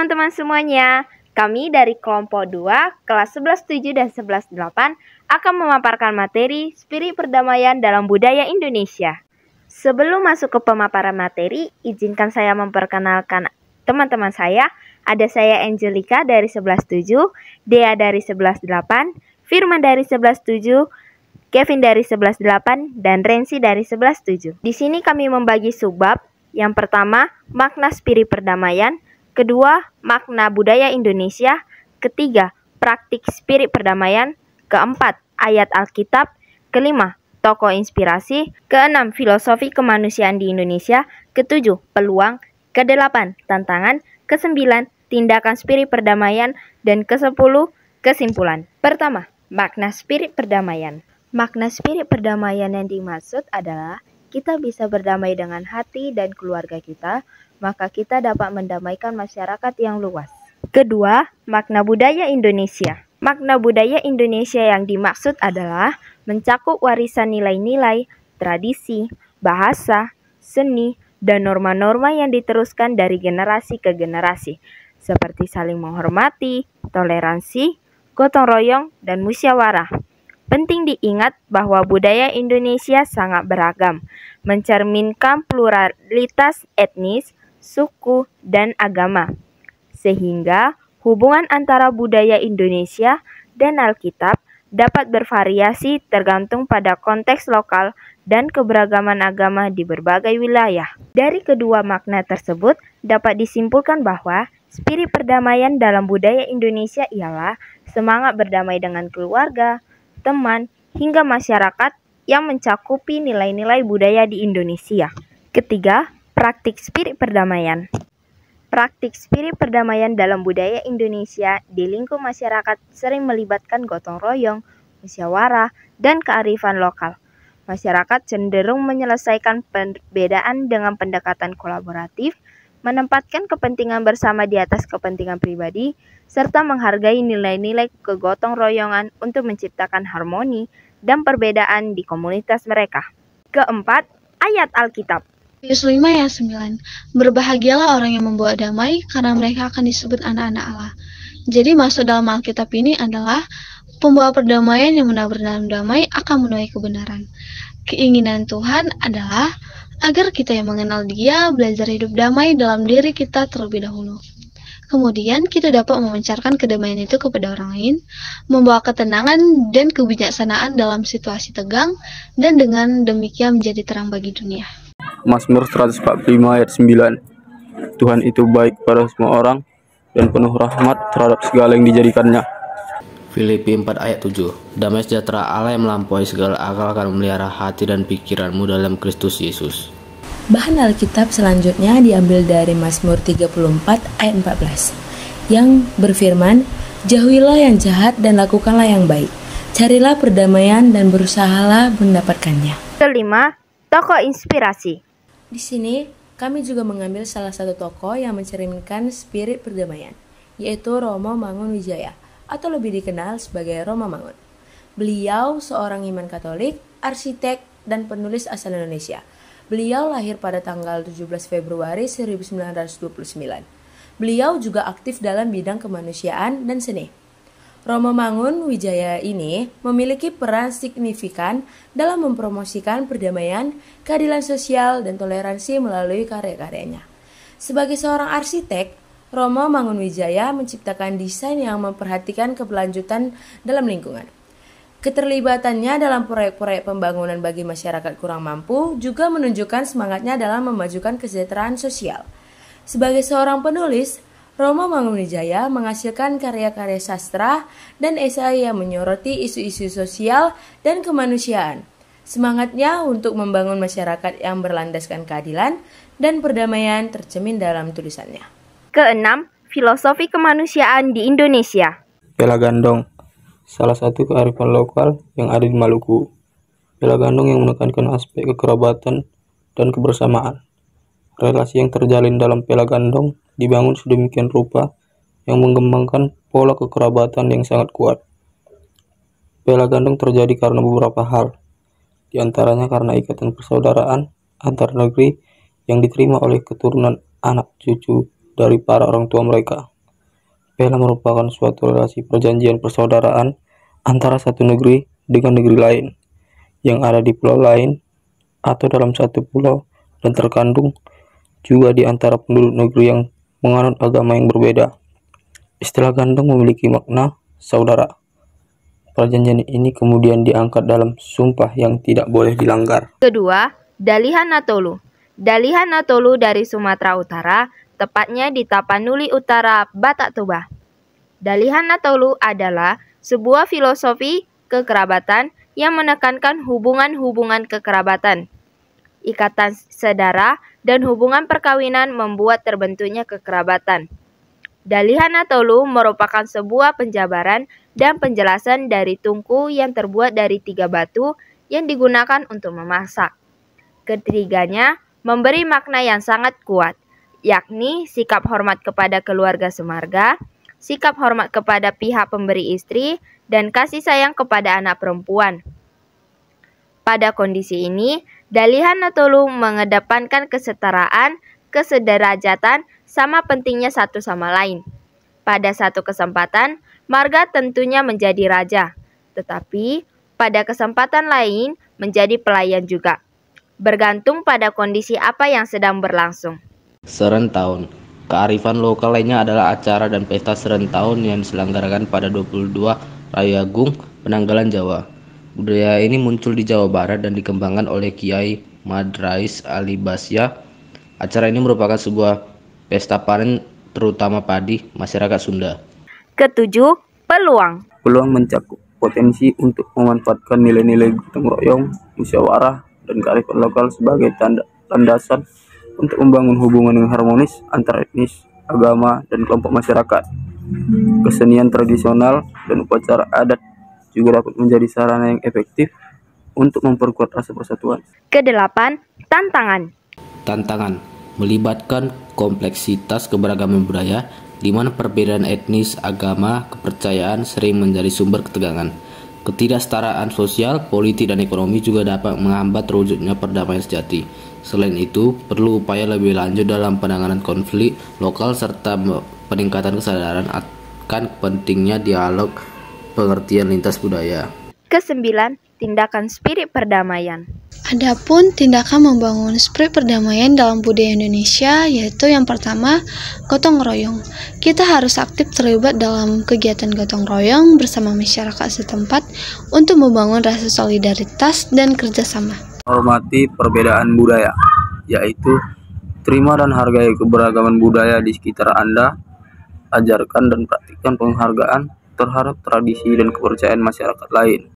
teman-teman semuanya, kami dari kelompok 2, kelas 11.7 dan 11.8 akan memaparkan materi Spirit Perdamaian dalam Budaya Indonesia. Sebelum masuk ke pemaparan materi, izinkan saya memperkenalkan teman-teman saya. Ada saya Angelica dari 11.7, Dea dari 11.8, Firman dari 11.7, Kevin dari 11.8, dan Rensi dari 11.7. Di sini kami membagi subbab. Yang pertama, makna spirit perdamaian. Kedua, makna budaya Indonesia. Ketiga, praktik spirit perdamaian. Keempat, ayat Alkitab. Kelima, tokoh inspirasi. Keenam, filosofi kemanusiaan di Indonesia. Ketujuh, peluang. Kedelapan, tantangan. Kesembilan, tindakan spirit perdamaian. Dan kesepuluh, kesimpulan. Pertama, makna spirit perdamaian. Makna spirit perdamaian yang dimaksud adalah kita bisa berdamai dengan hati dan keluarga kita, maka kita dapat mendamaikan masyarakat yang luas. Kedua, makna budaya Indonesia. Makna budaya Indonesia yang dimaksud adalah mencakup warisan nilai-nilai, tradisi, bahasa, seni, dan norma-norma yang diteruskan dari generasi ke generasi, seperti saling menghormati, toleransi, gotong royong, dan musyawarah. Penting diingat bahwa budaya Indonesia sangat beragam, mencerminkan pluralitas etnis, suku, dan agama. Sehingga hubungan antara budaya Indonesia dan Alkitab dapat bervariasi tergantung pada konteks lokal dan keberagaman agama di berbagai wilayah. Dari kedua makna tersebut dapat disimpulkan bahwa spirit perdamaian dalam budaya Indonesia ialah semangat berdamai dengan keluarga, teman, hingga masyarakat yang mencakupi nilai-nilai budaya di Indonesia. Ketiga, praktik spirit perdamaian. Praktik spirit perdamaian dalam budaya Indonesia di lingkup masyarakat sering melibatkan gotong royong, musyawarah, dan kearifan lokal. Masyarakat cenderung menyelesaikan perbedaan dengan pendekatan kolaboratif, menempatkan kepentingan bersama di atas kepentingan pribadi, serta menghargai nilai-nilai kegotong royongan untuk menciptakan harmoni dan perbedaan di komunitas mereka. Keempat, ayat Alkitab. Matius 5 ayat 9. Berbahagialah orang yang membawa damai, karena mereka akan disebut anak-anak Allah. Jadi maksud dalam Alkitab ini adalah pembawa perdamaian yang benar-benar dalam damai akan menuai kebenaran. Keinginan Tuhan adalah agar kita yang mengenal Dia belajar hidup damai dalam diri kita terlebih dahulu. Kemudian kita dapat memancarkan kedamaian itu kepada orang lain, membawa ketenangan dan kebijaksanaan dalam situasi tegang, dan dengan demikian menjadi terang bagi dunia. Mazmur 145 ayat 9. Tuhan itu baik pada semua orang dan penuh rahmat terhadap segala yang dijadikannya. Filipi 4 ayat 7. Damai sejahtera Allah yang melampaui segala akal akan memelihara hati dan pikiranmu dalam Kristus Yesus. Bahan Alkitab selanjutnya diambil dari Mazmur 34 ayat 14 yang berfirman, jauhilah yang jahat dan lakukanlah yang baik. Carilah perdamaian dan berusahalah mendapatkannya. Kelima, tokoh inspirasi. Di sini kami juga mengambil salah satu tokoh yang mencerminkan spirit perdamaian, yaitu Romo Mangunwijaya, atau lebih dikenal sebagai Roma Mangun. Beliau seorang iman Katolik, arsitek, dan penulis asal Indonesia. Beliau lahir pada tanggal 17 Februari 1929. Beliau juga aktif dalam bidang kemanusiaan dan seni. Romo Mangunwijaya ini memiliki peran signifikan dalam mempromosikan perdamaian, keadilan sosial, dan toleransi melalui karya-karyanya. Sebagai seorang arsitek, Romo Mangunwijaya menciptakan desain yang memperhatikan keberlanjutan dalam lingkungan. Keterlibatannya dalam proyek-proyek pembangunan bagi masyarakat kurang mampu juga menunjukkan semangatnya dalam memajukan kesejahteraan sosial. Sebagai seorang penulis, Romo Mangunwijaya menghasilkan karya-karya sastra dan esai yang menyoroti isu-isu sosial dan kemanusiaan. Semangatnya untuk membangun masyarakat yang berlandaskan keadilan dan perdamaian tercermin dalam tulisannya. Keenam, filosofi kemanusiaan di Indonesia. Pela Gandong, salah satu kearifan lokal yang ada di Maluku. Pela Gandong yang menekankan aspek kekerabatan dan kebersamaan. Relasi yang terjalin dalam Pela Gandong dibangun sedemikian rupa yang mengembangkan pola kekerabatan yang sangat kuat. Pela Gandong terjadi karena beberapa hal, di antaranya karena ikatan persaudaraan antar negeri yang diterima oleh keturunan anak cucu dari para orang tua mereka. Vela merupakan suatu relasi perjanjian persaudaraan antara satu negeri dengan negeri lain yang ada di pulau lain atau dalam satu pulau dan terkandung juga di antara penduduk negeri yang menganut agama yang berbeda. Istilah gandeng memiliki makna saudara. Perjanjian ini kemudian diangkat dalam sumpah yang tidak boleh dilanggar. Kedua, Dalihan Natolu. Dalihan Natolu dari Sumatera Utara, tepatnya di Tapanuli Utara, Batak Toba. Dalihan Natolu adalah sebuah filosofi kekerabatan yang menekankan hubungan-hubungan kekerabatan. Ikatan sedara dan hubungan perkawinan membuat terbentuknya kekerabatan. Dalihan Natolu merupakan sebuah penjabaran dan penjelasan dari tungku yang terbuat dari 3 batu yang digunakan untuk memasak. Ketiganya memberi makna yang sangat kuat, yakni sikap hormat kepada keluarga semarga, sikap hormat kepada pihak pemberi istri, dan kasih sayang kepada anak perempuan. Pada kondisi ini, Dalihan Natolu mengedepankan kesetaraan, kesederajatan, sama pentingnya satu sama lain. Pada satu kesempatan, marga tentunya menjadi raja, tetapi pada kesempatan lain menjadi pelayan juga, bergantung pada kondisi apa yang sedang berlangsung. Serentahun. Kearifan lokal lainnya adalah acara dan pesta serentahun yang diselenggarakan pada 22 Rayagung, Penanggalan Jawa. Budaya ini muncul di Jawa Barat dan dikembangkan oleh Kiai Madrais Alibasya. Acara ini merupakan sebuah pesta panen terutama padi masyarakat Sunda. Ketujuh, peluang. Peluang mencakup potensi untuk memanfaatkan nilai-nilai gotong royong, musyawarah, dan kearifan lokal sebagai landasan untuk membangun hubungan yang harmonis antar etnis, agama, dan kelompok masyarakat. Kesenian tradisional dan upacara adat juga dapat menjadi sarana yang efektif untuk memperkuat rasa persatuan. Kedelapan, tantangan. Tantangan melibatkan kompleksitas keberagaman budaya, di mana perbedaan etnis, agama, kepercayaan sering menjadi sumber ketegangan. Ketidaksetaraan sosial, politik, dan ekonomi juga dapat menghambat terwujudnya perdamaian sejati. Selain itu, perlu upaya lebih lanjut dalam penanganan konflik lokal serta peningkatan kesadaran akan pentingnya dialog pengertian lintas budaya. Kesembilan, tindakan spirit perdamaian. Adapun tindakan membangun spirit perdamaian dalam budaya Indonesia yaitu yang pertama, gotong royong. Kita harus aktif terlibat dalam kegiatan gotong royong bersama masyarakat setempat untuk membangun rasa solidaritas dan kerjasama. Hormati perbedaan budaya, yaitu terima dan hargai keberagaman budaya di sekitar Anda, ajarkan dan praktikkan penghargaan terhadap tradisi dan kepercayaan masyarakat lain.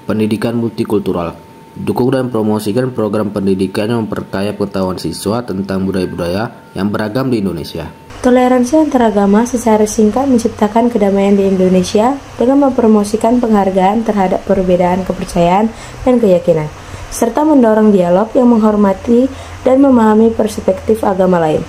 Pendidikan multikultural. Dukung dan promosikan program pendidikan yang memperkaya pengetahuan siswa tentang budaya-budaya yang beragam di Indonesia. Toleransi antaragama secara singkat menciptakan kedamaian di Indonesia dengan mempromosikan penghargaan terhadap perbedaan kepercayaan dan keyakinan, serta mendorong dialog yang menghormati dan memahami perspektif agama lain.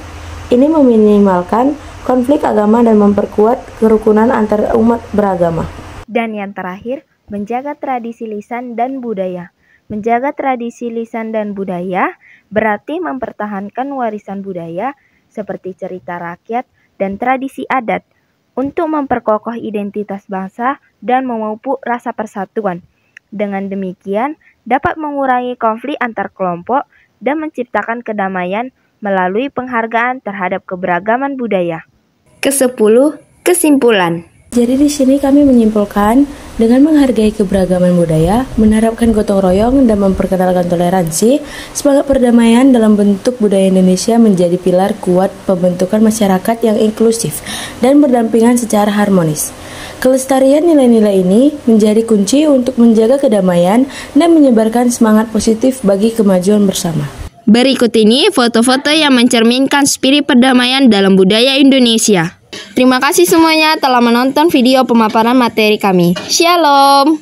Ini meminimalkan konflik agama dan memperkuat kerukunan antar umat beragama. Dan yang terakhir, menjaga tradisi lisan dan budaya. Menjaga tradisi lisan dan budaya berarti mempertahankan warisan budaya seperti cerita rakyat dan tradisi adat untuk memperkokoh identitas bangsa dan memupuk rasa persatuan. Dengan demikian, dapat mengurangi konflik antar kelompok dan menciptakan kedamaian melalui penghargaan terhadap keberagaman budaya. Ke-10, kesimpulan. Jadi di sini kami menyimpulkan dengan menghargai keberagaman budaya, menerapkan gotong royong dan memperkenalkan toleransi sebagai perdamaian dalam bentuk budaya Indonesia menjadi pilar kuat pembentukan masyarakat yang inklusif dan berdampingan secara harmonis. Kelestarian nilai-nilai ini menjadi kunci untuk menjaga kedamaian dan menyebarkan semangat positif bagi kemajuan bersama. Berikut ini foto-foto yang mencerminkan spirit perdamaian dalam budaya Indonesia. Terima kasih semuanya telah menonton video pemaparan materi kami. Shalom.